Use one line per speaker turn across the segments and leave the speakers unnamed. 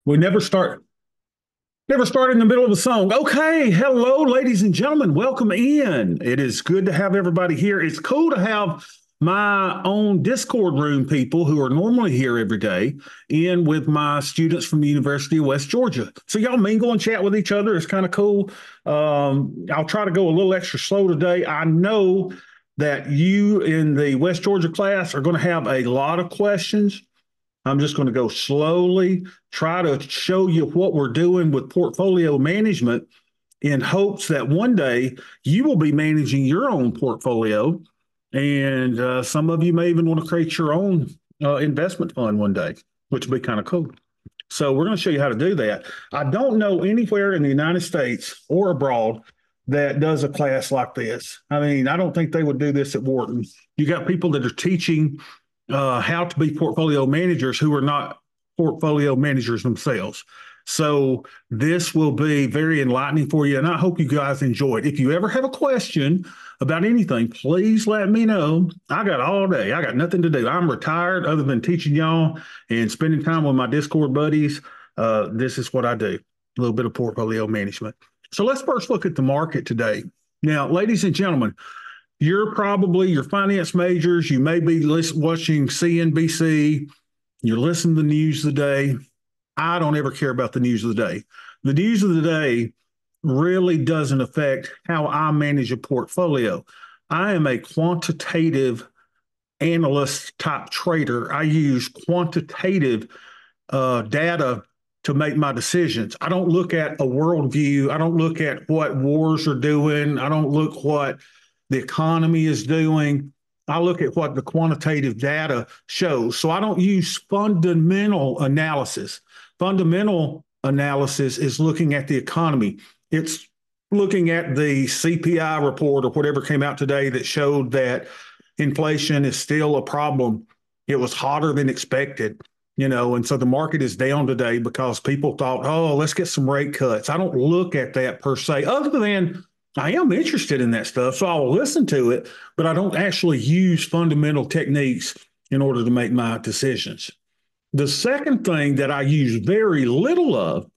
We never start in the middle of a song. Okay, hello, ladies and gentlemen. Welcome in. It is good to have everybody here. It's cool to have my own Discord room people who are normally here every day in with my students from the University of West Georgia. So y'all mingle and chat with each other. It's kind of cool. I'll try to go a little extra slow today. I know that you in the West Georgia class are going to have a lot of questions. I'm just going to go slowly, try to show you what we're doing with portfolio management in hopes that one day you will be managing your own portfolio. And some of you may even want to create your own investment fund one day, which would be kind of cool. So we're going to show you how to do that. I don't know anywhere in the United States or abroad that does a class like this. I mean, I don't think they would do this at Wharton. You got people that are teaching how to be portfolio managers who are not portfolio managers themselves. So this will be very enlightening for you, and I hope you guys enjoy it. If you ever have a question about anything, please let me know. I got all day. I got nothing to do. I'm retired other than teaching y'all and spending time with my Discord buddies. This is what I do, a little bit of portfolio management. So let's first look at the market today. Now, ladies and gentlemen, you're probably your finance majors. You may be watching CNBC. You're listening to the news of the day. I don't ever care about the news of the day. The news of the day really doesn't affect how I manage a portfolio. I am a quantitative analyst type trader. I use quantitative data to make my decisions. I don't look at a worldview. I don't look at what wars are doing. I don't look what the economy is doing. I look at what the quantitative data shows. So I don't use fundamental analysis. Fundamental analysis is looking at the economy. It's looking at the CPI report or whatever came out today that showed that inflation is still a problem. It was hotter than expected, and so the market is down today because people thought, oh, let's get some rate cuts. I don't look at that per se, other than I am interested in that stuff, so I'll listen to it, but I don't actually use fundamental techniques in order to make my decisions. The second thing that I use very little of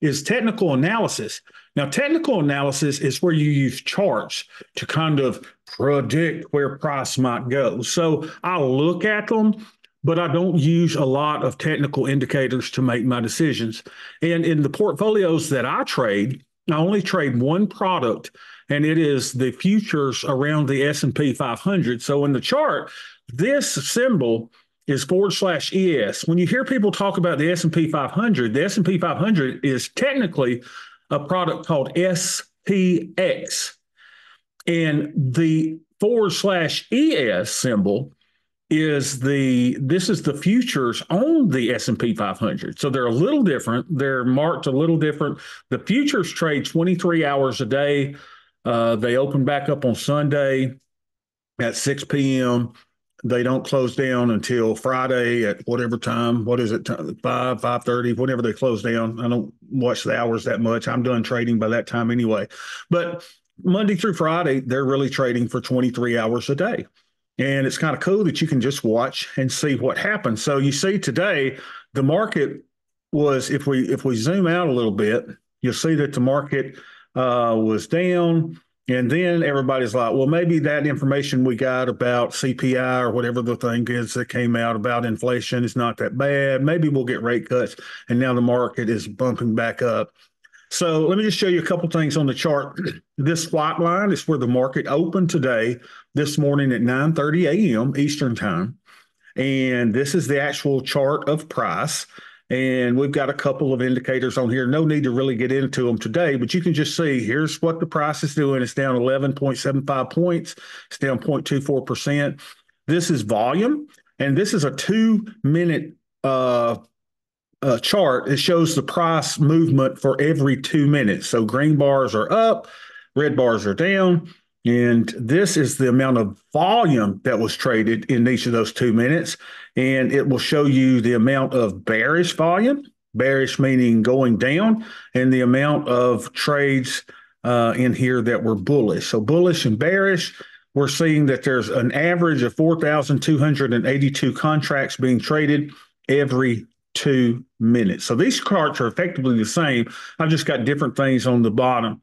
is technical analysis. Now, technical analysis is where you use charts to kind of predict where price might go. So I'll look at them, but I don't use a lot of technical indicators to make my decisions. And in the portfolios that I trade, I only trade one product, and it is the futures around the S&P 500. So in the chart, this symbol is /ES. When you hear people talk about the S&P 500, the S&P 500 is technically a product called SPX. And the /ES symbol is the futures on the S&P 500. So they're a little different. They're marked a little different. The futures trade 23 hours a day. They open back up on Sunday at 6 p.m. They don't close down until Friday at whatever time. What is it? 5:30, whenever they close down. I don't watch the hours that much. I'm done trading by that time anyway. But Monday through Friday, they're really trading for 23 hours a day. And it's kind of cool that you can just watch and see what happens. So you see today, the market was, if we zoom out a little bit, you'll see that the market was down. And then everybody's like, well, maybe that information we got about CPI or whatever the thing is that came out about inflation is not that bad. Maybe we'll get rate cuts. And now the market is bumping back up. So let me just show you a couple things on the chart. This white line is where the market opened today, this morning at 9:30 a.m. Eastern time. And this is the actual chart of price. And we've got a couple of indicators on here. No need to really get into them today, but you can just see here's what the price is doing. It's down 11.75 points. It's down 0.24%. This is volume, and this is a 2-minute chart. It shows the price movement for every 2 minutes. So green bars are up, red bars are down. And this is the amount of volume that was traded in each of those 2 minutes. And it will show you the amount of bearish volume, bearish meaning going down, and the amount of trades in here that were bullish. So bullish and bearish, we're seeing that there's an average of 4,282 contracts being traded every 2 minutes. So these charts are effectively the same. I've just got different things on the bottom.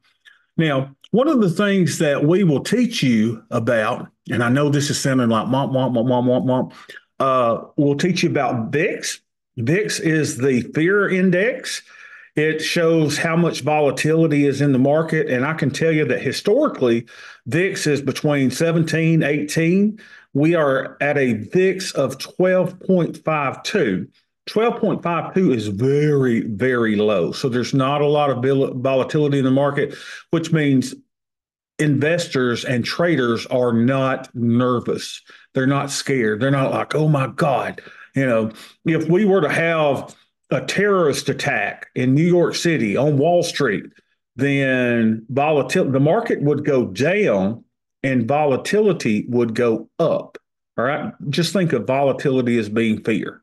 Now, one of the things that we will teach you about, and I know this is sounding like mom, mom, mom, mom, mom, mom, we'll teach you about VIX. VIX is the fear index. It shows how much volatility is in the market. And I can tell you that historically, VIX is between 17, 18. We are at a VIX of 12.52. 12.52 is very, very low. So there's not a lot of volatility in the market, which means investors and traders are not nervous. They're not scared. They're not like, oh my God. If we were to have a terrorist attack in New York City on Wall Street, then the market would go down and volatility would go up. All right. Just think of volatility as being fear.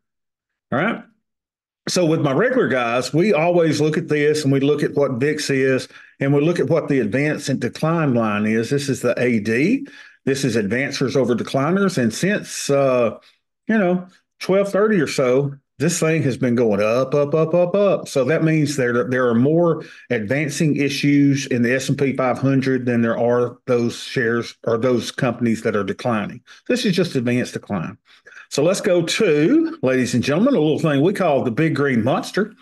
All right. So with my regular guys, we always look at this and we look at what VIX is and we look at what the advance and decline line is. This is the AD. This is advancers over decliners. And since, 1230 or so, this thing has been going up, up, up, up, up. So that means there are more advancing issues in the S&P 500 than there are those shares or those companies that are declining. This is just advanced decline. So let's go to, ladies and gentlemen, a little thing we call the Big Green Monster.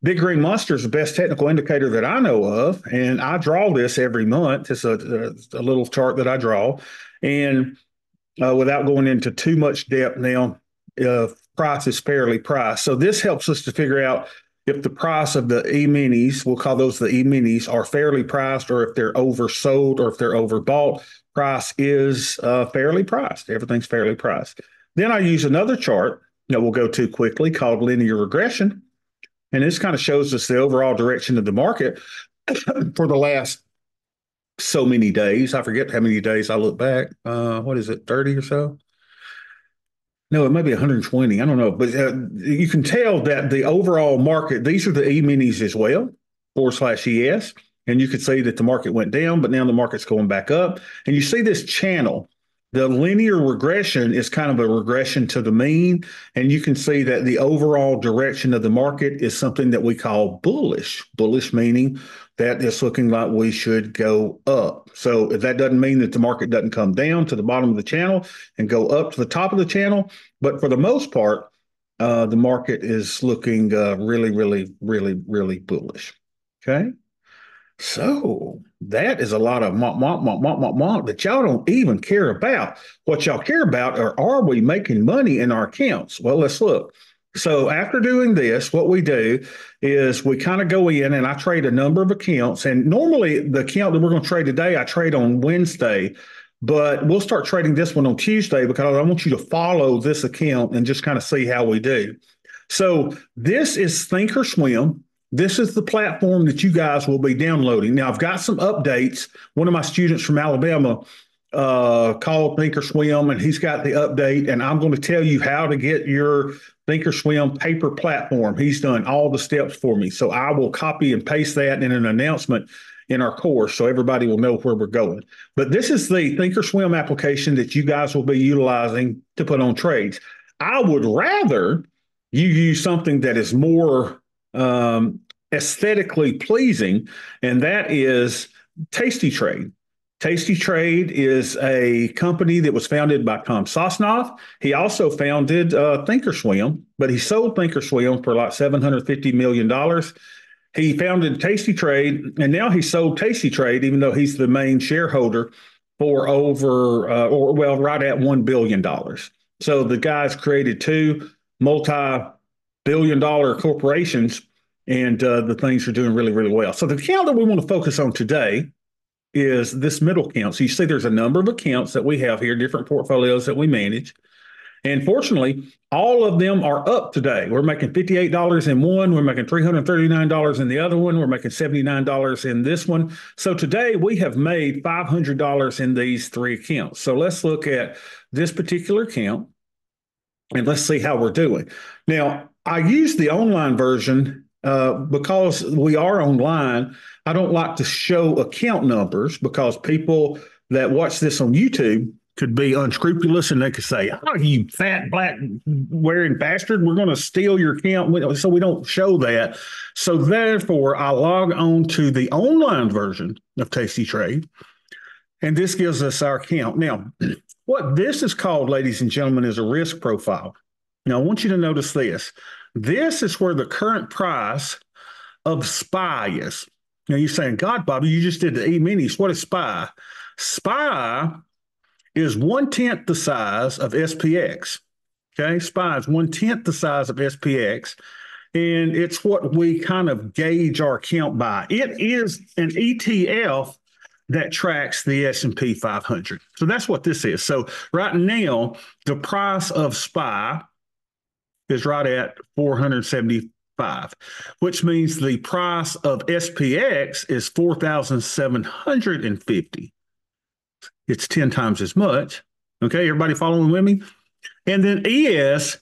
Big Green Monster is the best technical indicator that I know of, and I draw this every month. It's a little chart that I draw, and without going into too much depth now, price is fairly priced. So this helps us to figure out if the price of the E-minis, we'll call those the E-minis, are fairly priced or if they're oversold or if they're overbought. Price is fairly priced. Everything's fairly priced. Then I use another chart that we'll go to quickly called linear regression. And this kind of shows us the overall direction of the market for the last so many days. I forget how many days I look back. What is it, 30 or so? No, it may be 120. I don't know. But you can tell that the overall market, these are the E-minis as well, /ES. And you could see that the market went down, but now the market's going back up. And you see this channel. The linear regression is kind of a regression to the mean, and you can see that the overall direction of the market is something that we call bullish. Bullish meaning that it's looking like we should go up. So that doesn't mean that the market doesn't come down to the bottom of the channel and go up to the top of the channel, but for the most part, the market is looking really, really, really, really bullish. Okay. So that is a lot of that y'all don't even care about. What y'all care about are we making money in our accounts? Well, let's look. So after doing this, what we do is we kind of go in and I trade a number of accounts. And normally the account that we're going to trade today, I trade on Wednesday, but we'll start trading this one on Tuesday because I want you to follow this account and just kind of see how we do. So this is Thinkorswim. This is the platform that you guys will be downloading. Now, I've got some updates. One of my students from Alabama called Thinkorswim, and he's got the update, and I'm going to tell you how to get your Thinkorswim paper platform. He's done all the steps for me. So I will copy and paste that in an announcement in our course so everybody will know where we're going. But this is the Thinkorswim application that you guys will be utilizing to put on trades. I would rather you use something that is more aesthetically pleasing, and that is Tasty Trade. Tasty Trade is a company that was founded by Tom Sosnoff. He also founded Thinkorswim, but he sold Thinkorswim for like $750 million. He founded Tasty Trade, and now he sold Tasty Trade, even though he's the main shareholder, for right at $1 billion. So the guy's created two multi-billion-dollar corporations, and the things are doing really, really well. So the account that we want to focus on today is this middle account. So you see there's a number of accounts that we have here, different portfolios that we manage. And fortunately, all of them are up today. We're making $58 in one. We're making $339 in the other one. We're making $79 in this one. So today we have made $500 in these three accounts. So let's look at this particular account and let's see how we're doing. Now, I use the online version because we are online. I don't like to show account numbers because people that watch this on YouTube could be unscrupulous and they could say, "Oh, you fat black wearing bastard, we're going to steal your account." So we don't show that. So therefore, I log on to the online version of Tasty Trade, and this gives us our account. Now, what this is called, ladies and gentlemen, is a risk profile. Now, I want you to notice this. This is where the current price of SPY is. Now, you're saying, God, Bobby, you just did the E-minis. What is SPY? SPY is 1/10 the size of SPX. Okay, SPY is 1/10 the size of SPX, and it's what we kind of gauge our account by. It is an ETF that tracks the S&P 500. So that's what this is. So right now, the price of SPY is right at 475, which means the price of SPX is 4,750. It's 10 times as much. Okay, everybody following with me? And then ES,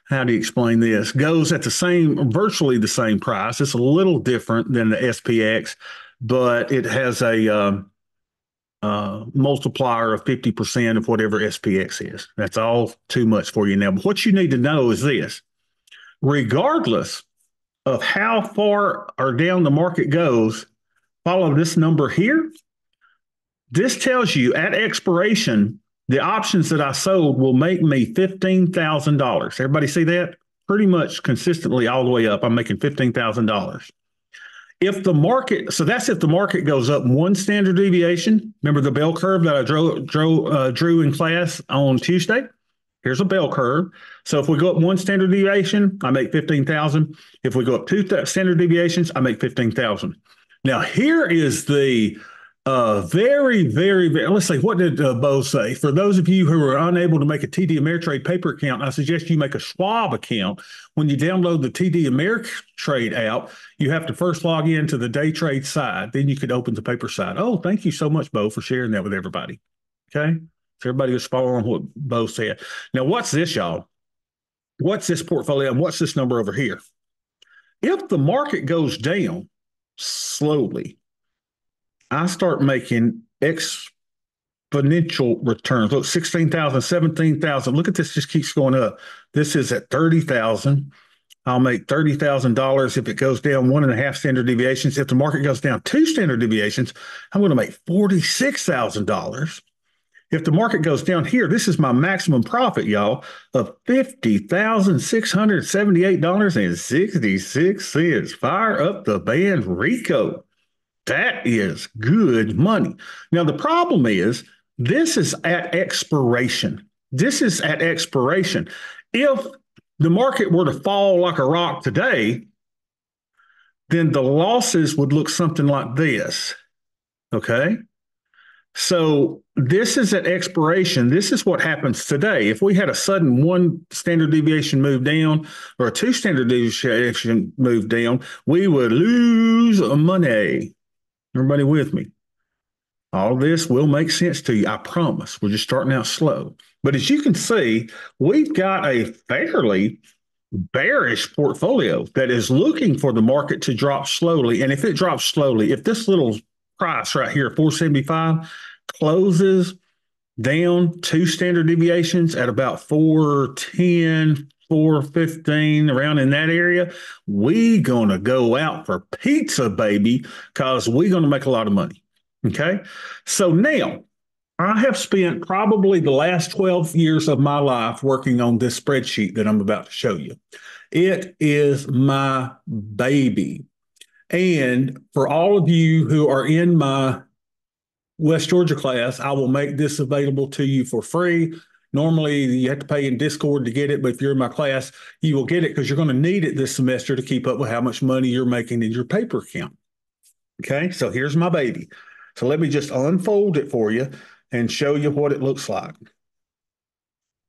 how do you explain this? Goes at virtually the same price. It's a little different than the SPX, but it has a multiplier of 50% of whatever SPX is. That's all too much for you now. But what you need to know is this: regardless of how far or down the market goes, follow this number here. This tells you at expiration, the options that I sold will make me $15,000. Everybody see that? Pretty much consistently all the way up, I'm making $15,000. If the market, so that's if the market goes up one standard deviation. Remember the bell curve that I drew in class on Tuesday? Here's a bell curve. So if we go up one standard deviation, I make 15,000. If we go up two standard deviations, I make 15,000. Now here is the very, let's say, what did Bo say? For those of you who are unable to make a TD Ameritrade paper account, I suggest you make a Schwab account. When you download the TD Ameritrade app, you have to first log into the day trade side. Then you could open the paper side. Oh, thank you so much, Bo, for sharing that with everybody. Okay. So everybody was following what Bo said. Now, what's this, y'all? What's this portfolio and what's this number over here? If the market goes down slowly, I start making exponential returns. Look, 16,000, 17,000. Look at this, just keeps going up. This is at 30,000. I'll make $30,000 if it goes down 1.5 standard deviations. If the market goes down 2 standard deviations, I'm going to make $46,000. If the market goes down here, this is my maximum profit, y'all, of $50,678.66. Fire up the band, Rico. That is good money. Now, the problem is this is at expiration. This is at expiration. If the market were to fall like a rock today, then the losses would look something like this. Okay? So this is at expiration. This is what happens today. If we had a sudden 1 standard deviation move down or a 2 standard deviation move down, we would lose money. Everybody with me? All this will make sense to you, I promise. We're just starting out slow. But as you can see, we've got a fairly bearish portfolio that is looking for the market to drop slowly. And if it drops slowly, if this little price right here, 475, closes down 2 standard deviations at about 410, 415, around in that area, we gonna go out for pizza, baby, because we're gonna make a lot of money. Okay. So now I have spent probably the last 12 years of my life working on this spreadsheet that I'm about to show you. It is my baby. And for all of you who are in my West Georgia class, I will make this available to you for free. Normally, you have to pay in Discord to get it, but if you're in my class, you will get it because you're going to need it this semester to keep up with how much money you're making in your paper account. Okay, so here's my baby. So let me just unfold it for you and show you what it looks like.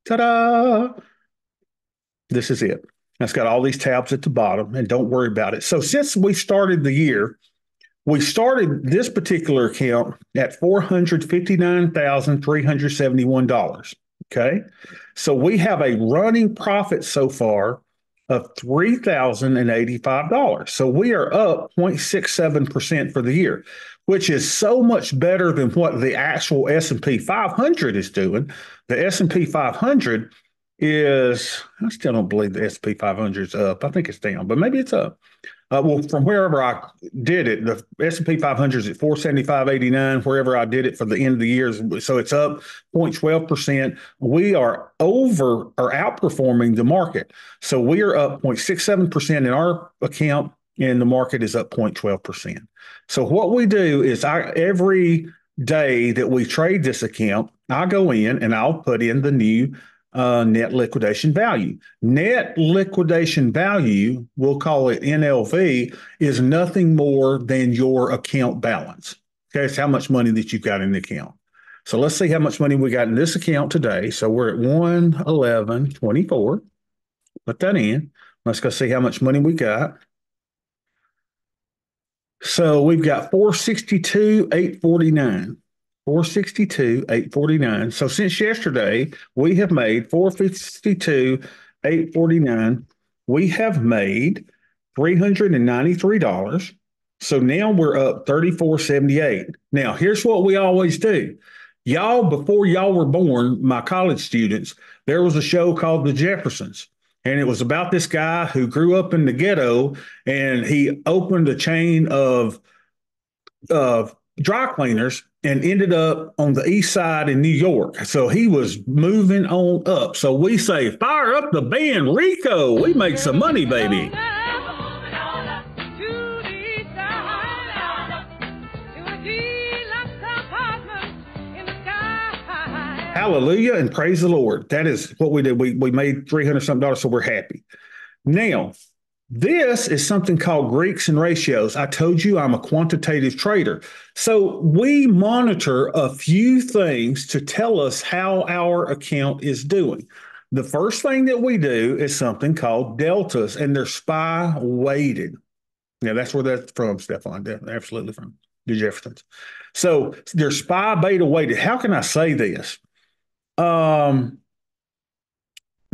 Ta-da! This is it. It's got all these tabs at the bottom, and don't worry about it. So since we started the year, we started this particular account at $459,371. Okay. So we have a running profit so far of $3,085. So we are up 0.67% for the year, which is so much better than what the actual S&P 500 is doing. The S&P 500 is, I still don't believe the S&P 500 is up. I think it's down, but maybe it's up. Well, from wherever I did it, the S&P 500 is at 475.89, wherever I did it for the end of the year. So it's up 0.12%. We are over or outperforming the market. So we are up 0.67% in our account, and the market is up 0.12%. So what we do is every day that we trade this account, I go in and I'll put in the new net liquidation value. Net liquidation value, we'll call it NLV, is nothing more than your account balance. Okay, it's how much money that you've got in the account. So let's see how much money we got in this account today. So we're at 111.24. Put that in. Let's go see how much money we got. So we've got 462,849. 462,849. So since yesterday, we have made 462,849. We have made $393. So now we're up 34.78. Now, here's what we always do. Y'all, before y'all were born, my college students, there was a show called The Jeffersons. And it was about this guy who grew up in the ghetto, and he opened a chain of dry cleaners and ended up on the east side in New York. So he was moving on up. So we say, fire up the band, Rico. We make some money, baby. Hallelujah and praise the Lord. That is what we did. We made $300 something, so we're happy. Now, this is something called Greeks and ratios. I told you I'm a quantitative trader. So we monitor a few things to tell us how our account is doing. The first thing that we do is something called deltas, and they're SPY weighted. Yeah, that's where that's from, Stefan. Absolutely from the Jeffersons. So they're SPY beta weighted. How can I say this?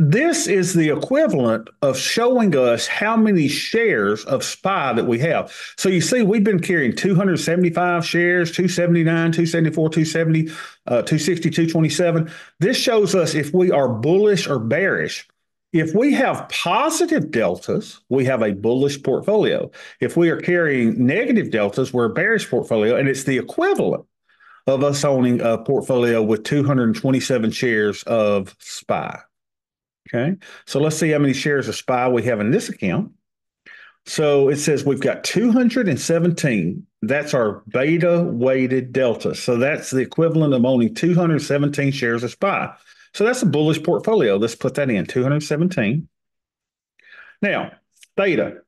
This is the equivalent of showing us how many shares of SPY that we have. So you see, we've been carrying 275 shares, 279, 274, 270, 260, 227. This shows us if we are bullish or bearish. If we have positive deltas, we have a bullish portfolio. If we are carrying negative deltas, we're a bearish portfolio, and it's the equivalent of us owning a portfolio with 227 shares of SPY. Okay, so let's see how many shares of SPY we have in this account. So it says we've got 217. That's our beta weighted delta. So that's the equivalent of owning 217 shares of SPY. So that's a bullish portfolio. Let's put that in, 217. Now, theta.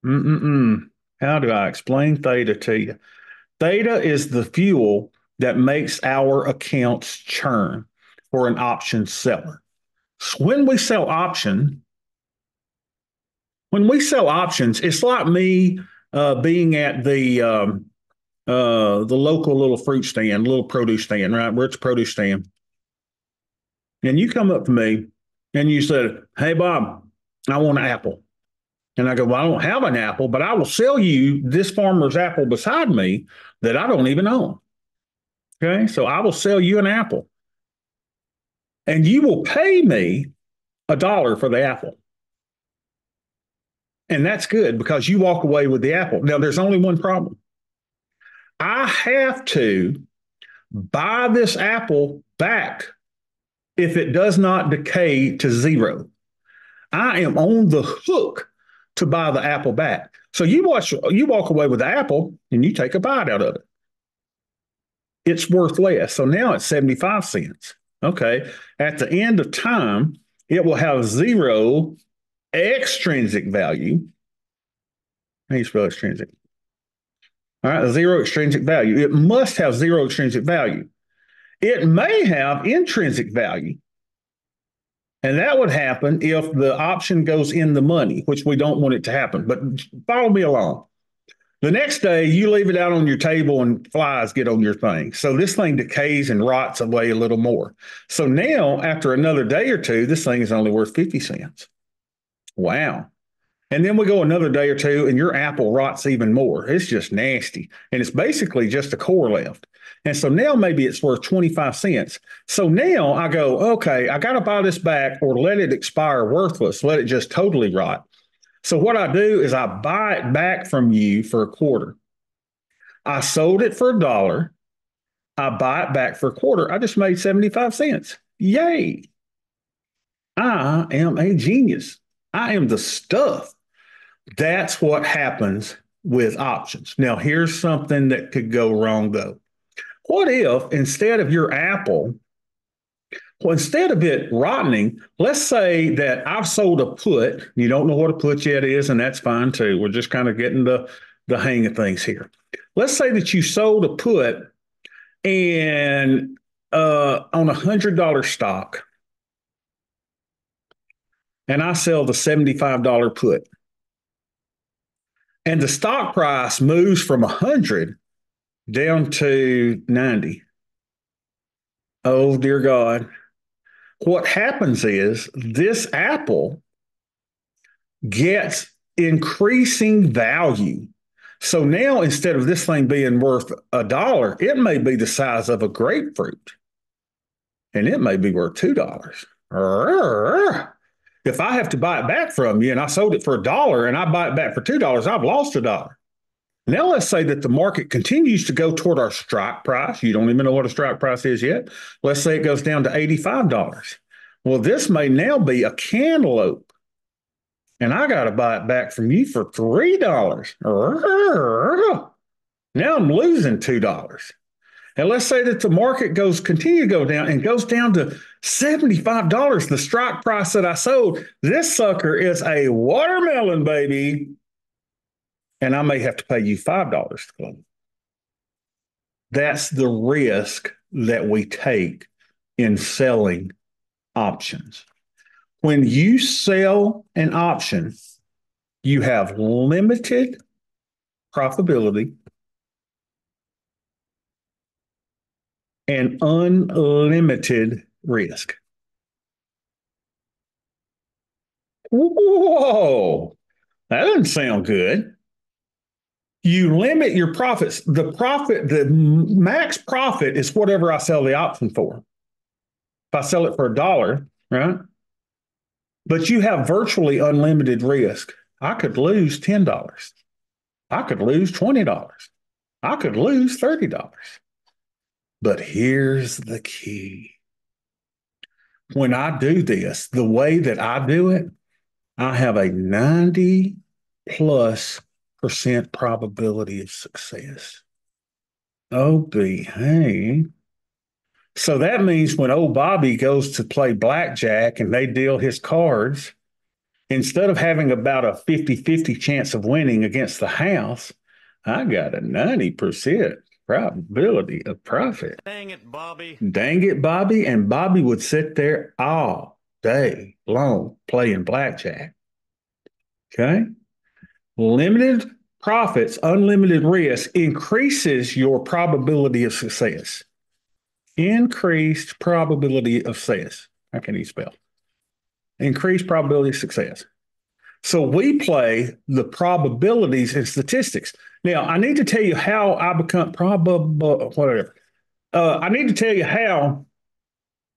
How do I explain theta to you? Theta is the fuel that makes our accounts churn for an option seller. So when we sell options, it's like me being at the local little fruit stand, little produce stand, right? Where it's a produce stand. And you come up to me and you said, hey, Bob, I want an apple. And I go, well, I don't have an apple, but I will sell you this farmer's apple beside me that I don't even own. Okay, so I will sell you an apple. And you will pay me $1 for the apple. And that's good because you walk away with the apple. Now, there's only one problem. I have to buy this apple back if it does not decay to zero. I am on the hook to buy the apple back. So you walk away with the apple and you take a bite out of it. It's worth less. So now it's 75 cents. Okay. At the end of time, it will have zero extrinsic value. How do you spell extrinsic? All right, zero extrinsic value. It must have zero extrinsic value. It may have intrinsic value. And that would happen if the option goes in the money, which we don't want it to happen. But follow me along. The next day, you leave it out on your table and flies get on your thing. So this thing decays and rots away a little more. So now, after another day or two, this thing is only worth 50 cents. Wow. And then we go another day or two, and your apple rots even more. It's just nasty. And it's basically just a core left. And so now maybe it's worth 25 cents. So now I go, okay, I got to buy this back or let it expire worthless, let it just totally rot. So what I do is I buy it back from you for a quarter. I sold it for $1. I buy it back for a quarter. I just made 75 cents. Yay. I am a genius. I am the stuff. That's what happens with options. Now, here's something that could go wrong, though. What if instead of your apple, well, instead of it rotting, let's say that I've sold a put. You don't know what a put yet is, and that's fine too. We're just kind of getting the hang of things here. Let's say that you sold a put and on $100 stock, and I sell the $75 put. And the stock price moves from 100 down to 90. Oh, dear God. What happens is this apple gets increasing value. So now instead of this thing being worth $1, it may be the size of a grapefruit. And it may be worth $2. If I have to buy it back from you and I sold it for $1 and I buy it back for $2, I've lost $1. Now let's say that the market continues to go toward our strike price. You don't even know what a strike price is yet. Let's say it goes down to $85. Well, this may now be a cantaloupe. And I got to buy it back from you for $3. Now I'm losing $2. And let's say that the market continue to go down and goes down to $75, the strike price that I sold. This sucker is a watermelon, baby. And I may have to pay you $5 to close. That's the risk that we take in selling options. When you sell an option, you have limited profitability and unlimited risk. Whoa, that doesn't sound good. You limit your profits. The max profit is whatever I sell the option for. If I sell it for $1, right? But you have virtually unlimited risk. I could lose $10. I could lose $20. I could lose $30. But here's the key. When I do this, the way that I do it, I have a 90 plus % probability of success. Oh, behave. So that means when old Bobby goes to play blackjack and they deal his cards, instead of having about a 50-50 chance of winning against the house, I got a 90% probability of profit.
Dang it, Bobby.
Dang it, Bobby. And Bobby would sit there all day long playing blackjack. Okay? Limited profits, unlimited risk increases your probability of success. Increased probability of success. How can you spell? Increased probability of success. So we play the probabilities and statistics. Now, I need to tell you how I become whatever. I need to tell you how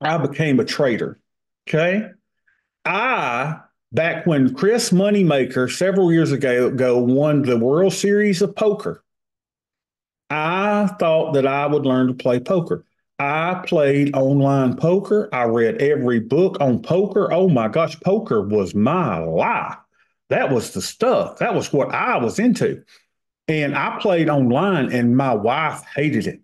I became a trader. Okay. Back when Chris Moneymaker several years ago won the World Series of Poker, I thought that I would learn to play poker. I played online poker. I read every book on poker. Oh my gosh, poker was my life. That was the stuff. That was what I was into. And I played online, and my wife hated it.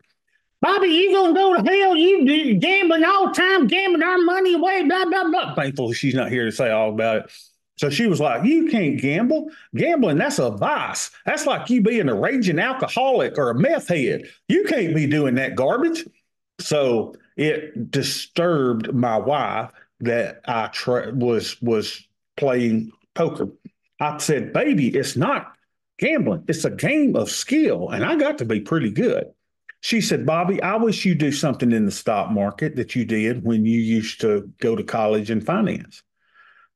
Bobby, you gonna go to hell? You gambling all the time, gambling our money away, blah, blah, blah. Thankfully, she's not here to say all about it. So she was like, you can't gamble. Gambling, that's a vice. That's like you being a raging alcoholic or a meth head. You can't be doing that garbage. So it disturbed my wife that I was playing poker. I said, baby, it's not gambling. It's a game of skill. And I got to be pretty good. She said, Bobby, I wish you do something in the stock market that you did when you used to go to college in finance.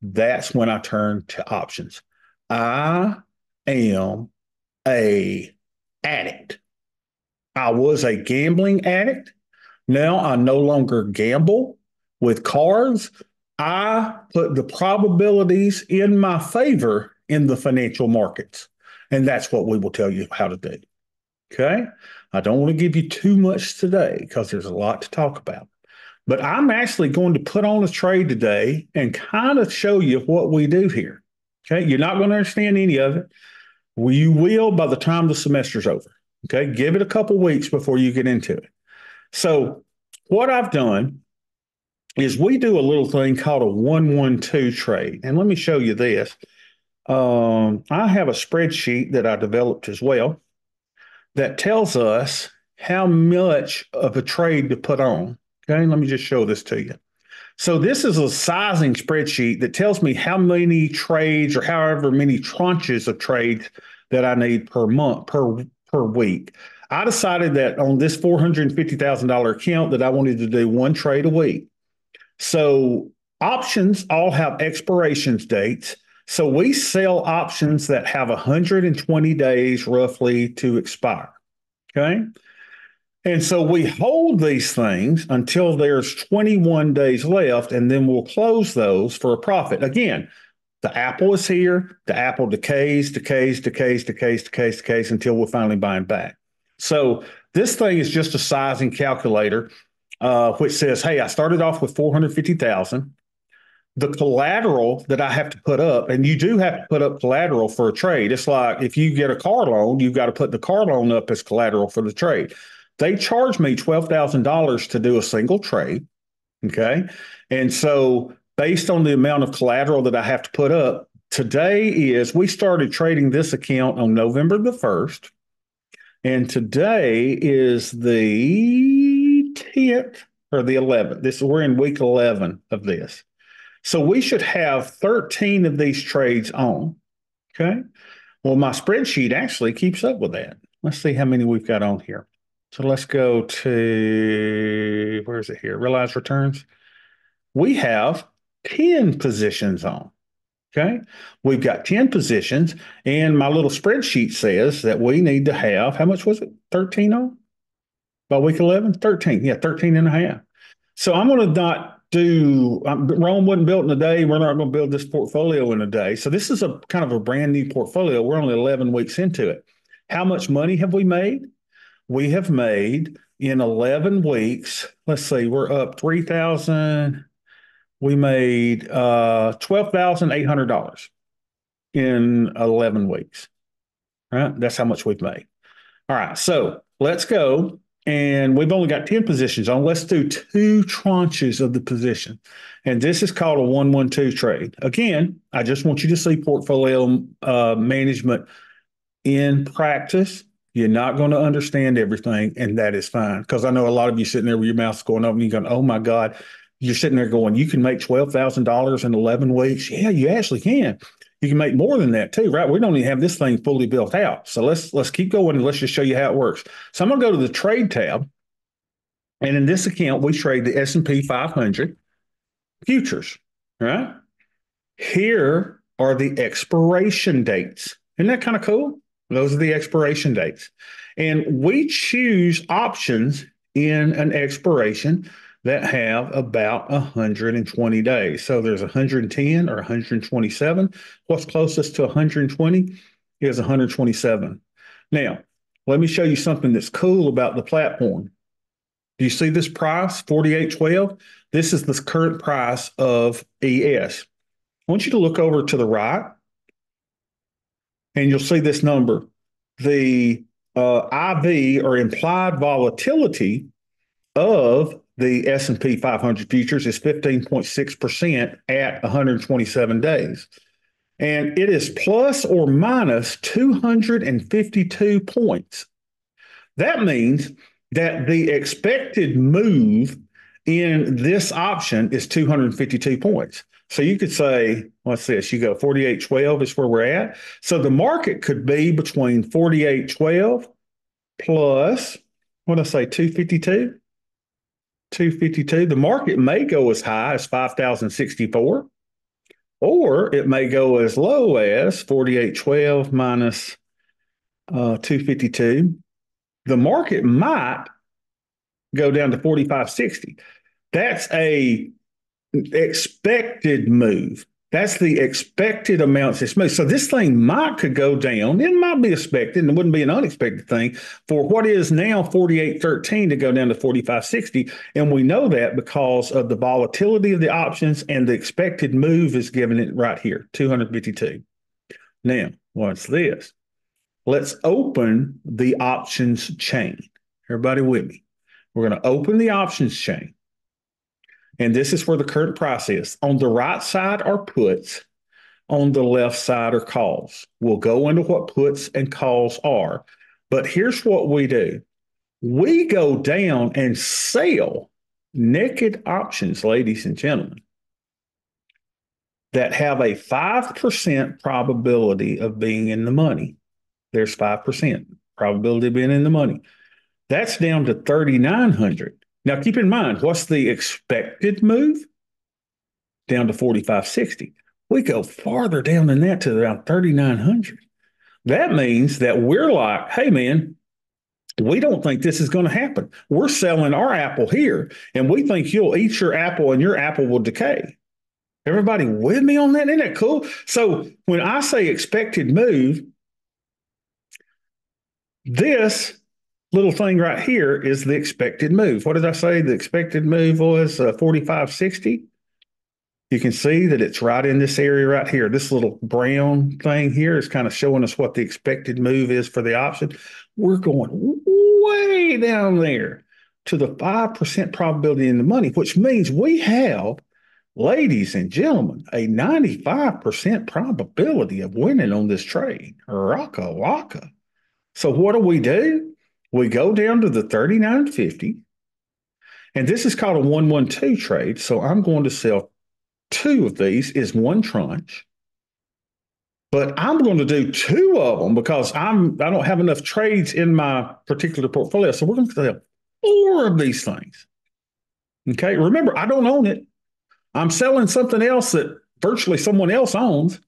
That's when I turn to options. I am a addict. I was a gambling addict. Now I no longer gamble with cards. I put the probabilities in my favor in the financial markets. And that's what we will tell you how to do. Okay. I don't want to give you too much today because there's a lot to talk about. But I'm actually going to put on a trade today and kind of show you what we do here. Okay. You're not going to understand any of it. You will by the time the semester's over. Okay. Give it a couple weeks before you get into it. So, what I've done is we do a little thing called a 1-1-2 trade. And let me show you this. I have a spreadsheet that I developed as well that tells us how much of a trade to put on. Okay, let me just show this to you. So this is a sizing spreadsheet that tells me how many trades or however many tranches of trades that I need per month, per week. I decided that on this $450,000 account that I wanted to do one trade a week. So options all have expiration dates. So we sell options that have 120 days roughly to expire. Okay. And so we hold these things until there's 21 days left, and then we'll close those for a profit. Again, the apple is here. The apple decays, decays, decays, decays, decays, decays until we're finally buying back. So this thing is just a sizing calculator, which says, hey, I started off with 450,000. The collateral that I have to put up, and you do have to put up collateral for a trade. It's like if you get a car loan, you've got to put the car loan up as collateral for the trade. They charge me $12,000 to do a single trade. Okay. And so based on the amount of collateral that I have to put up, today is we started trading this account on November the 1st. And today is the 10th or the 11th. We're in week 11 of this. So we should have 13 of these trades on. Okay. Well, my spreadsheet actually keeps up with that. Let's see how many we've got on here. So let's go to, where is it here? Realized returns. We have 10 positions on. Okay. We've got 10 positions, and my little spreadsheet says that we need to have, how much was it? 13 on? By week 11? 13. Yeah, 13 and a half. So I'm going to not do, Rome wasn't built in a day. We're not going to build this portfolio in a day. So this is a kind of a brand new portfolio. We're only 11 weeks into it. How much money have we made? We have made in 11 weeks. Let's see, we're up 3,000. We made $12,800 in 11 weeks. Right? That's how much we've made. All right. So let's go. And we've only got 10 positions on. Let's do two tranches of the position. And this is called a 1-1-2 trade. Again, I just want you to see portfolio management in practice. You're not going to understand everything, and that is fine. Because I know a lot of you sitting there with your mouth going open and you're going, oh my God. You're sitting there going, you can make $12,000 in 11 weeks. Yeah, you actually can. You can make more than that too, right? We don't even have this thing fully built out. So let's keep going and let's just show you how it works. So I'm going to go to the trade tab. And in this account, we trade the S&P 500 futures, right? Here are the expiration dates. Isn't that kind of cool? Those are the expiration dates. And we choose options in an expiration that have about 120 days. So there's 110 or 127. What's closest to 120 is 127. Now, let me show you something that's cool about the platform. Do you see this price, 48.12? This is the current price of ES. I want you to look over to the right, and you'll see this number. The IV, or implied volatility, of the S&P 500 futures is 15.6% at 127 days. And it is plus or minus 252 points. That means that the expected move in this option is 252 points. So you could say, what's this? You go 48.12 is where we're at. So the market could be between 48.12 plus, what did I say, 252? 252. The market may go as high as 5,064, or it may go as low as 48.12 minus 252. The market might go down to 45.60. That's a expected move. That's the expected amounts it's moved. So this thing could go down. It might be expected, and it wouldn't be an unexpected thing for what is now 48.13 to go down to 45.60. And we know that because of the volatility of the options, and the expected move is given it right here, 252. Now, what's this? Let's open the options chain. Everybody with me? We're going to open the options chain. And this is where the current price is. On the right side are puts. On the left side are calls. We'll go into what puts and calls are. But here's what we do. We go down and sell naked options, ladies and gentlemen, that have a 5% probability of being in the money. There's 5% probability of being in the money. That's down to 3,900. Now, keep in mind, what's the expected move? Down to 45.60. We go farther down than that to around 3,900. That means that we're like, hey, man, we don't think this is going to happen. We're selling our apple here, and we think you'll eat your apple and your apple will decay. Everybody with me on that? Isn't that cool? So when I say expected move, this little thing right here is the expected move. What did I say? The expected move was 45.60. You can see that it's right in this area right here. This little brown thing here is kind of showing us what the expected move is for the option. We're going way down there to the 5% probability in the money, which means we have, ladies and gentlemen, a 95% probability of winning on this trade. Rocka waka. So what do? We go down to the 39.50, and this is called a 1-1-2 trade. So I'm going to sell two of these is one tranche, but I'm going to do two of them because I don't have enough trades in my particular portfolio. So we're going to sell four of these things. Okay. Remember, I don't own it. I'm selling something else that virtually someone else owns,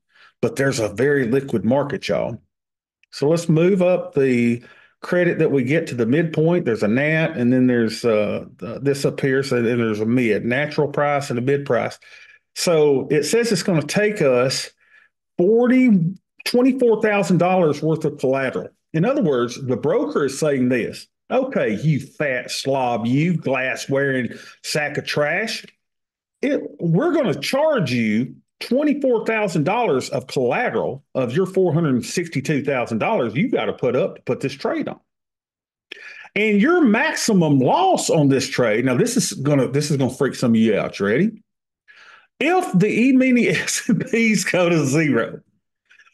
but there's a very liquid market, y'all. So let's move up the credit that we get to the midpoint. There's a NAT, and then there's this up here. So then there's a mid, natural price and a bid price. So it says it's going to take us $24,000 worth of collateral. In other words, the broker is saying this: okay, you fat slob, you glass wearing sack of trash, we're going to charge you $24,000 of collateral of your $462,000 you got to put up to put this trade on. And your maximum loss on this trade, now this is gonna freak some of you out. You ready? If the E-mini S&Ps go to zero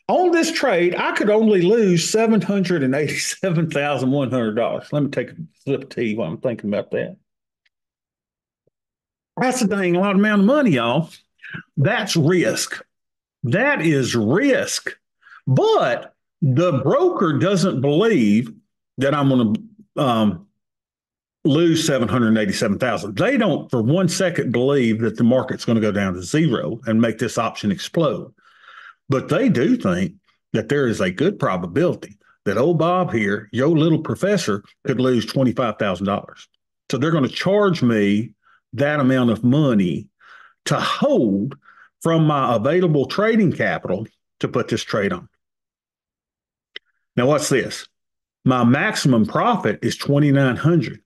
on this trade, I could only lose $787,100. Let me take a sip of tea while I'm thinking about that. That's a dang lot amount of money, y'all. That's risk. That is risk. But the broker doesn't believe that I'm going to lose 787,000. They don't for 1 second believe that the market's going to go down to zero and make this option explode. But they do think that there is a good probability that old Bob here, your little professor, could lose $25,000. So they're going to charge me that amount of money to hold from my available trading capital to put this trade on. Now, what's this? My maximum profit is 2,900.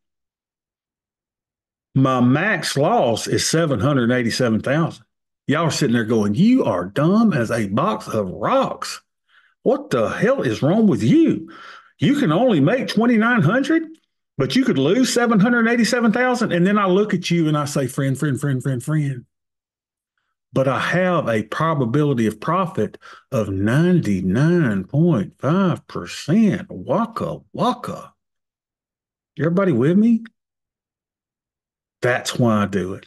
My max loss is 787,000. Y'all are sitting there going, you are dumb as a box of rocks. What the hell is wrong with you? You can only make 2,900, but you could lose 787,000. And then I look at you and I say, friend. But I have a probability of profit of 99.5%. Waka waka. Everybody with me? That's why I do it.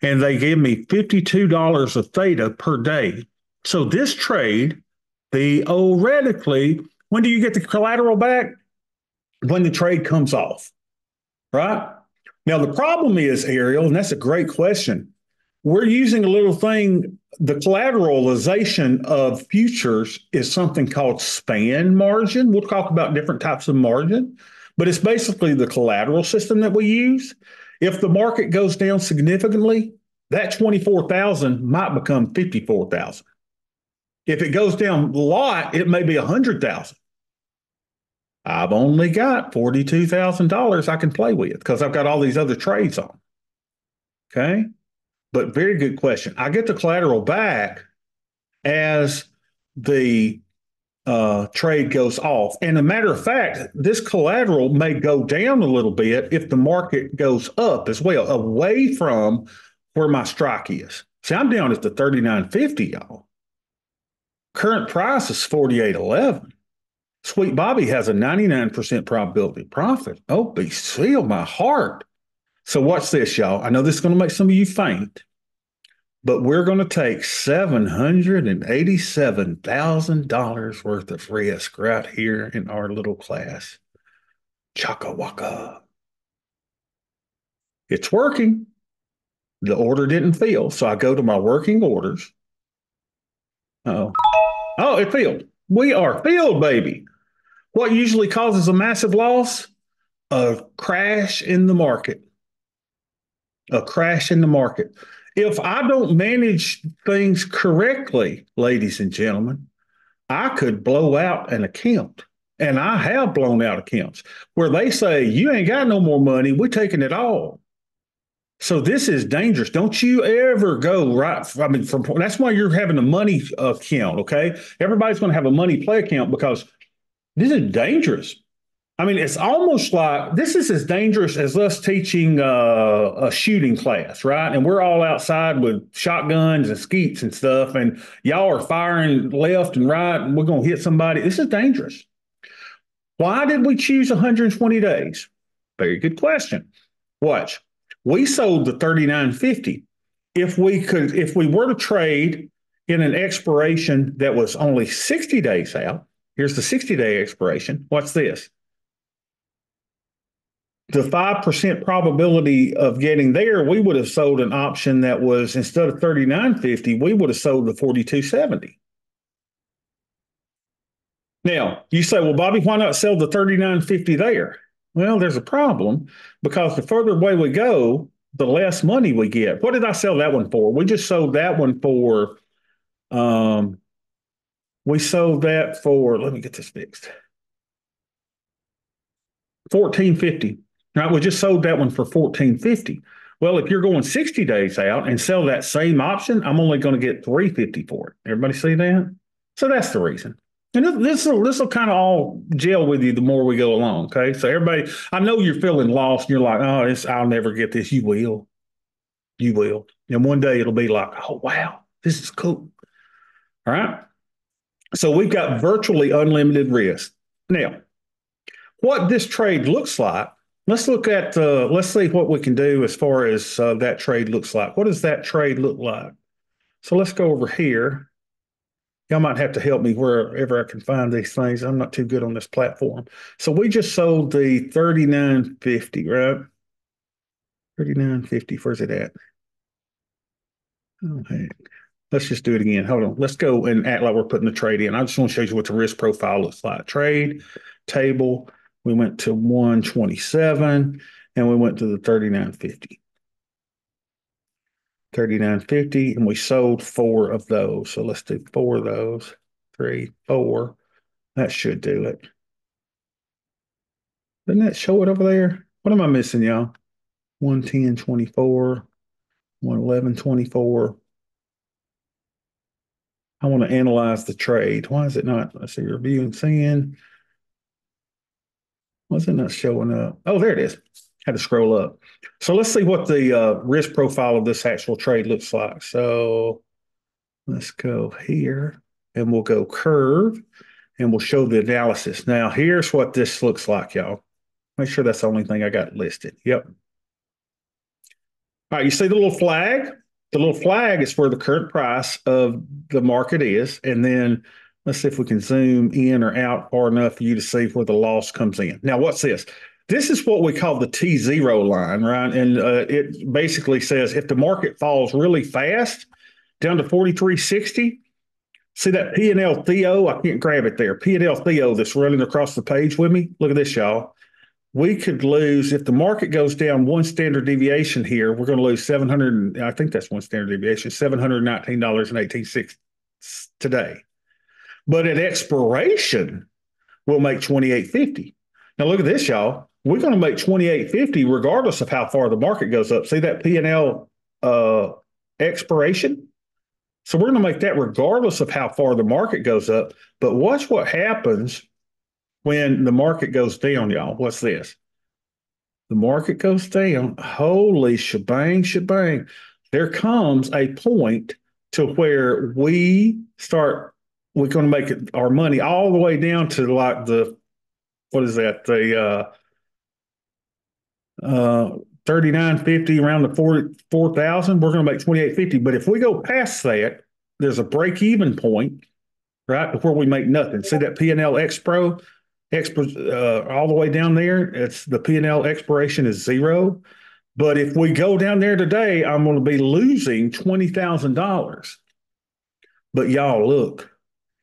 And they give me $52 of theta per day. So this trade, theoretically, when do you get the collateral back? When the trade comes off, right? Now, the problem is, Ariel, and that's a great question. We're using a little thing. The collateralization of futures is something called span margin. We'll talk about different types of margin, but it's basically the collateral system that we use. If the market goes down significantly, that 24,000 might become 54,000. If it goes down a lot, it may be 100,000. I've only got $42,000 I can play with because I've got all these other trades on. Okay. But very good question. I get the collateral back as the trade goes off. And a matter of fact, this collateral may go down a little bit if the market goes up as well, away from where my strike is. See, I'm down at the 39.50, y'all. Current price is 48.11. Sweet Bobby has a 99% probability of profit. Oh, be still my heart. So watch this, y'all. I know this is going to make some of you faint, but we're going to take $787,000 worth of risk right here in our little class. Chaka waka. It's working. The order didn't fill. So I go to my working orders. Oh, it filled. We are filled, baby. What usually causes a massive loss? A crash in the market. A crash in the market. If I don't manage things correctly, ladies and gentlemen, I could blow out an account. And I have blown out accounts where they say, you ain't got no more money. We're taking it all. So this is dangerous. Don't you ever go right. I mean, that's why you're having a money account. Okay. Everybody's going to have a money play account because this is dangerous. I mean, it's almost like this is as dangerous as us teaching a shooting class, right? And we're all outside with shotguns and skeets and stuff, and y'all are firing left and right, and we're going to hit somebody. This is dangerous. Why did we choose 120 days? Very good question. Watch. We sold the 39.50. If we were to trade in an expiration that was only 60 days out, here's the 60-day expiration. What's this? The 5% probability of getting there, we would have sold an option that was, instead of 39.50, we would have sold the 42.70. Now, you say, well, Bobby, why not sell the 39.50 there? Well, there's a problem because the further away we go, the less money we get. What did I sell that one for? We just sold that one for, we sold that for, let me get this fixed, 14.50. Right, we just sold that one for 14.50. Well, if you're going 60 days out and sell that same option, I'm only going to get 3.50 for it. Everybody see that? So that's the reason. And this will kind of all gel with you the more we go along. Okay. So everybody, I know you're feeling lost and you're like, oh, I'll never get this. You will. You will. And one day it'll be like, oh, wow, this is cool. All right. So we've got virtually unlimited risk. Now, what this trade looks like, let's look at, let's see what we can do as far as that trade looks like. What does that trade look like? So let's go over here. Y'all might have to help me wherever I can find these things. I'm not too good on this platform. So we just sold the 39.50, right? 39.50, where's it at? Oh, heck. Let's just do it again. Hold on. Let's go and act like we're putting the trade in. I just want to show you what the risk profile looks like. Trade, table. We went to 127 and we went to the 39.50. 39.50 and we sold 4 of those. So let's do 4 of those. 3, 4. That should do it. Doesn't that show it over there? What am I missing, y'all? 110.24, 111.24. I want to analyze the trade. Why is it not? Let's see, review and send. Why is it not showing up? Oh, there it is. Had to scroll up. So let's see what the risk profile of this actual trade looks like. So let's go here and we'll go curve and we'll show the analysis. Now, here's what this looks like, y'all. Make sure that's the only thing I got listed. Yep. All right, you see the little flag? The little flag is where the current price of the market is. And then let's see if we can zoom in or out far enough for you to see where the loss comes in. Now, what's this? This is what we call the T0 line, right? And it basically says if the market falls really fast down to 43.60, see that P&L Theo? I can't grab it there. P&L Theo that's running across the page with me. Look at this, y'all. We could lose, if the market goes down one standard deviation here, we're going to lose 700, I think that's one standard deviation, $719.18 today. But at expiration, we'll make 28.50. Now look at this, y'all. We're going to make 28.50 regardless of how far the market goes up. See that P&L expiration? So we're going to make that regardless of how far the market goes up. But watch what happens when the market goes down, y'all. What's this? The market goes down. Holy shebang, shebang. There comes a point to where we're going to make our money all the way down to like what is that? The 39.50 around the 44,000. We're going to make 28.50. But if we go past that, there's a break even point, right, before we make nothing. See that P&L Expro all the way down there? It's the P&L expiration is zero. But if we go down there today, I'm going to be losing $20,000. But y'all, look,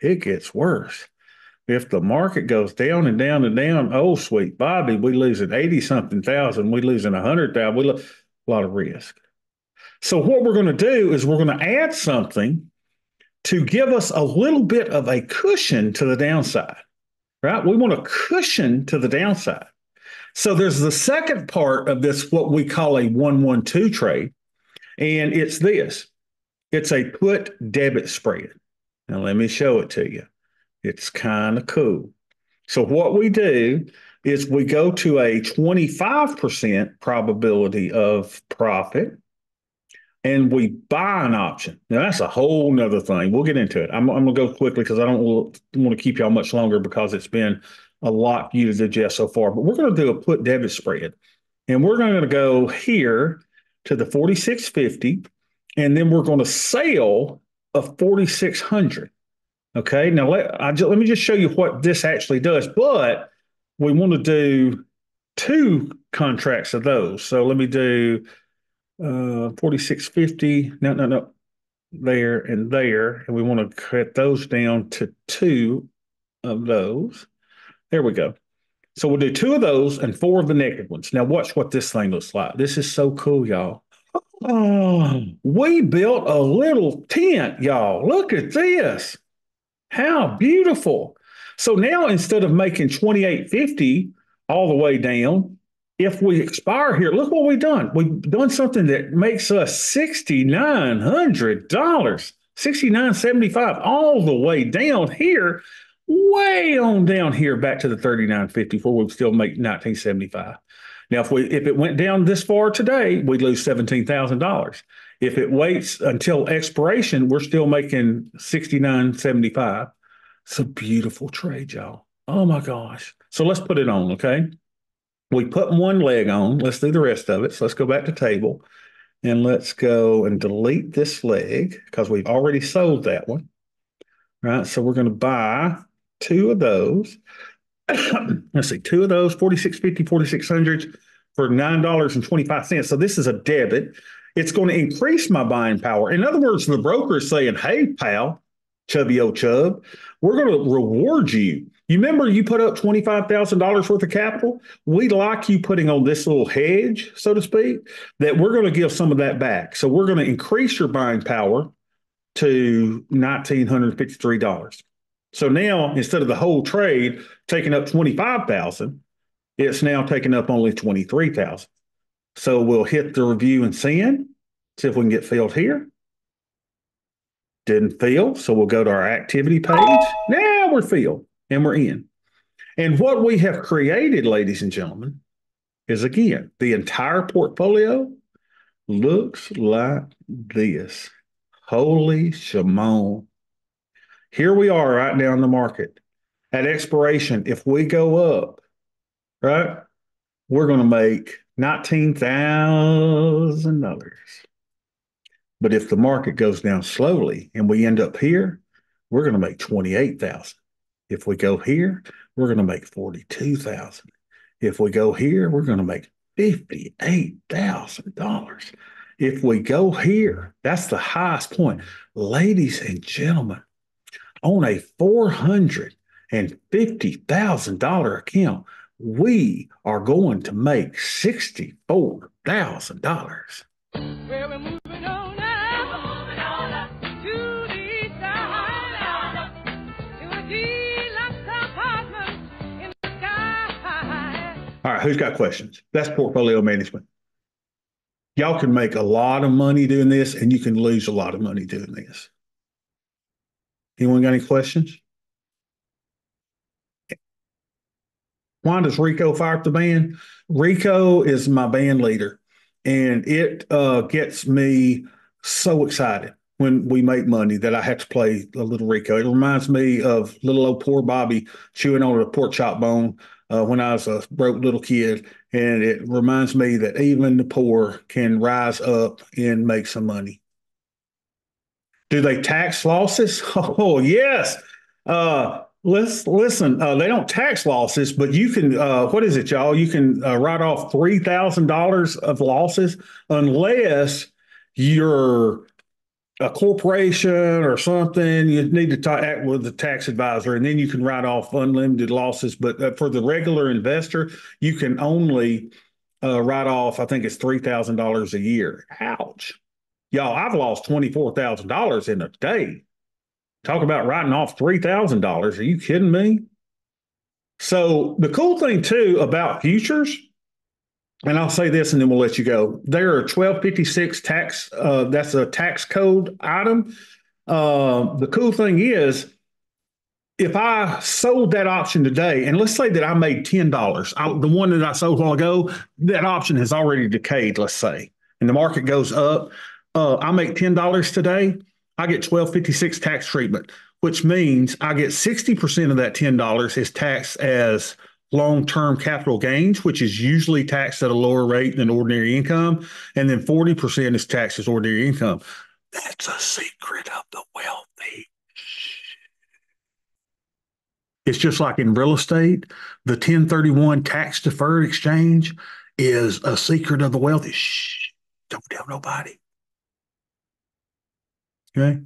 it gets worse. If the market goes down and down and down, oh, sweet Bobby, we losing 80-something thousand. We losing 100,000. A lot of risk. So what we're going to do is we're going to add something to give us a little bit of a cushion to the downside, right? We want a cushion to the downside. So there's the second part of this, what we call a 1-1-2 trade. And it's this. It's a put debit spread. Now, let me show it to you. It's kind of cool. So what we do is we go to a 25% probability of profit and we buy an option. Now, that's a whole nother thing. We'll get into it. I'm going to go quickly because I don't want to keep y'all much longer because it's been a lot for you to digest so far. But we're going to do a put debit spread. And we're going to go here to the 46.50, and then we're going to sell a 4,600. Okay, now let me just show you what this actually does. But we want to do two contracts of those. So let me do 46.50. No, there and there. And we want to cut those down to two of those. There we go. So we'll do two of those and four of the naked ones. Now watch what this thing looks like. This is so cool, y'all. Oh, we built a little tent, y'all. Look at this. How beautiful. So now instead of making 28.50 all the way down, if we expire here, look what we've done. We've done something that makes us $6,900, $6,975 all the way down here, way on down here back to the 39.50 where we still make 1975. Now, if it went down this far today, we'd lose $17,000. If it waits until expiration, we're still making $69.75. It's a beautiful trade, y'all. Oh my gosh. So let's put it on, okay? We put one leg on. Let's do the rest of it. So let's go back to table and let's go and delete this leg because we've already sold that one. Right. So we're going to buy two of those. Let's see, two of those, 46.50, 4,600 for $9.25. So this is a debit. It's going to increase my buying power. In other words, the broker is saying, hey, pal, chubby old chub, we're going to reward you. You remember you put up $25,000 worth of capital? We like you putting on this little hedge, so to speak, that we're going to give some of that back. So we're going to increase your buying power to $1,953. So now, instead of the whole trade taking up $25,000, it's now taking up only $23,000. So we'll hit the review and send, see if we can get filled here. Didn't fill, so we'll go to our activity page. Now we're filled and we're in. And what we have created, ladies and gentlemen, is again, the entire portfolio looks like this. Holy Shimon. Here we are right now in the market. At expiration, if we go up, right, we're going to make $19,000. But if the market goes down slowly and we end up here, we're going to make $28,000. If we go here, we're going to make $42,000. If we go here, we're going to make $58,000. If we go here, that's the highest point. Ladies and gentlemen, on a $450,000 account, we are going to make $64,000. Well, we're moving on now to the east side, to a deluxe apartment in the sky. All right, who's got questions? That's portfolio management. Y'all can make a lot of money doing this, and you can lose a lot of money doing this. Anyone got any questions? Why does Rico fire up the band? Rico is my band leader, and it gets me so excited when we make money that I have to play a little Rico. It reminds me of little old poor Bobby chewing on a pork chop bone when I was a broke little kid. And it reminds me that even the poor can rise up and make some money. Do they tax losses? Oh, yes. Listen. They don't tax losses, but you can. What is it, y'all? You can write off $3,000 of losses unless you're a corporation or something. You need to act with the tax advisor, and then you can write off unlimited losses. But for the regular investor, you can only write off. I think it's $3,000 a year. Ouch. Y'all, I've lost $24,000 in a day. Talk about writing off $3,000. Are you kidding me? So the cool thing, too, about futures, and I'll say this and then we'll let you go. There are 1256 tax. That's a tax code item. The cool thing is, if I sold that option today, and let's say that I made $10, the one that I sold a while ago, that option has already decayed, let's say, and the market goes up. I make $10 today, I get 1256 tax treatment, which means I get 60% of that $10 is taxed as long-term capital gains, which is usually taxed at a lower rate than ordinary income, and then 40% is taxed as ordinary income. That's a secret of the wealthy. It's just like in real estate, the 1031 tax-deferred exchange is a secret of the wealthy. Shh, don't tell nobody. Okay.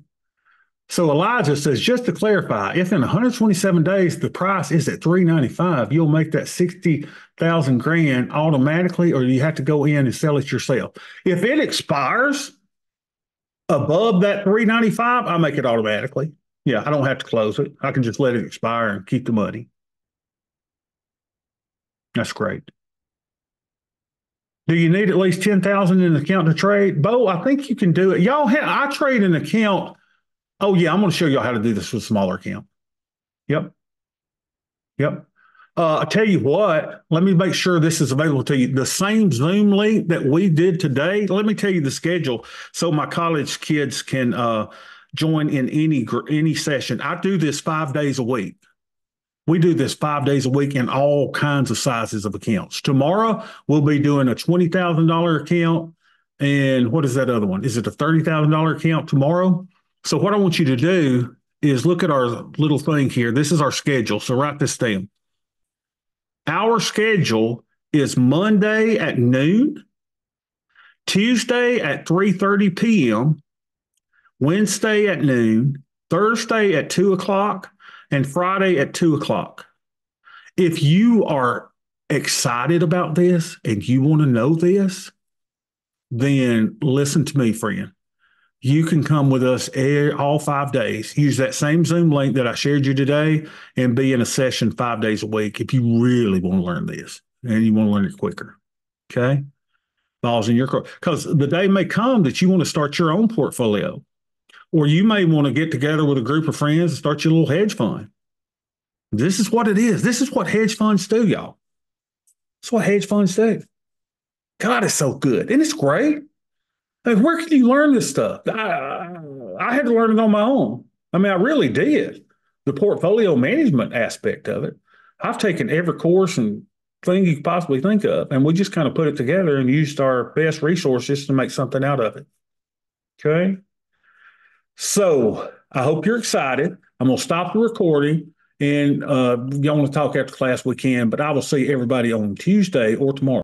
So Elijah says, just to clarify, if in 127 days the price is at $395, you'll make that 60,000 grand automatically, or you have to go in and sell it yourself. If it expires above that $395, I make it automatically. Yeah, I don't have to close it. I can just let it expire and keep the money. That's great. Do you need at least 10,000 in an account to trade? Bo, I think you can do it. I trade an account. Oh, yeah, I'm going to show y'all how to do this with a smaller account. Yep. I tell you what, let me make sure this is available to you. The same Zoom link that we did today, let me tell you the schedule so my college kids can join in any session. I do this 5 days a week. We do this 5 days a week in all kinds of sizes of accounts. Tomorrow, we'll be doing a $20,000 account. And what is that other one? Is it a $30,000 account tomorrow? So what I want you to do is look at our little thing here. This is our schedule. So write this down. Our schedule is Monday at noon, Tuesday at 3:30 p.m., Wednesday at noon, Thursday at 2 o'clock, and Friday at 2 o'clock. If you are excited about this and you want to know this, then listen to me, friend. You can come with us all 5 days. Use that same Zoom link that I shared you today and be in a session 5 days a week if you really want to learn this and you want to learn it quicker. Okay? Balls in your court. Because the day may come that you want to start your own portfolio, or you may want to get together with a group of friends and start your little hedge fund. This is what it is. This is what hedge funds do, y'all. That's what hedge funds do. God, it's so good. And it's great. Like, where can you learn this stuff? I had to learn it on my own. I mean, I really did. The portfolio management aspect of it. I've taken every course and thing you could possibly think of, and we just kind of put it together and used our best resources to make something out of it. Okay? So I hope you're excited. I'm going to stop the recording And y'all want to talk after class, we can, but I will see everybody on Tuesday or tomorrow.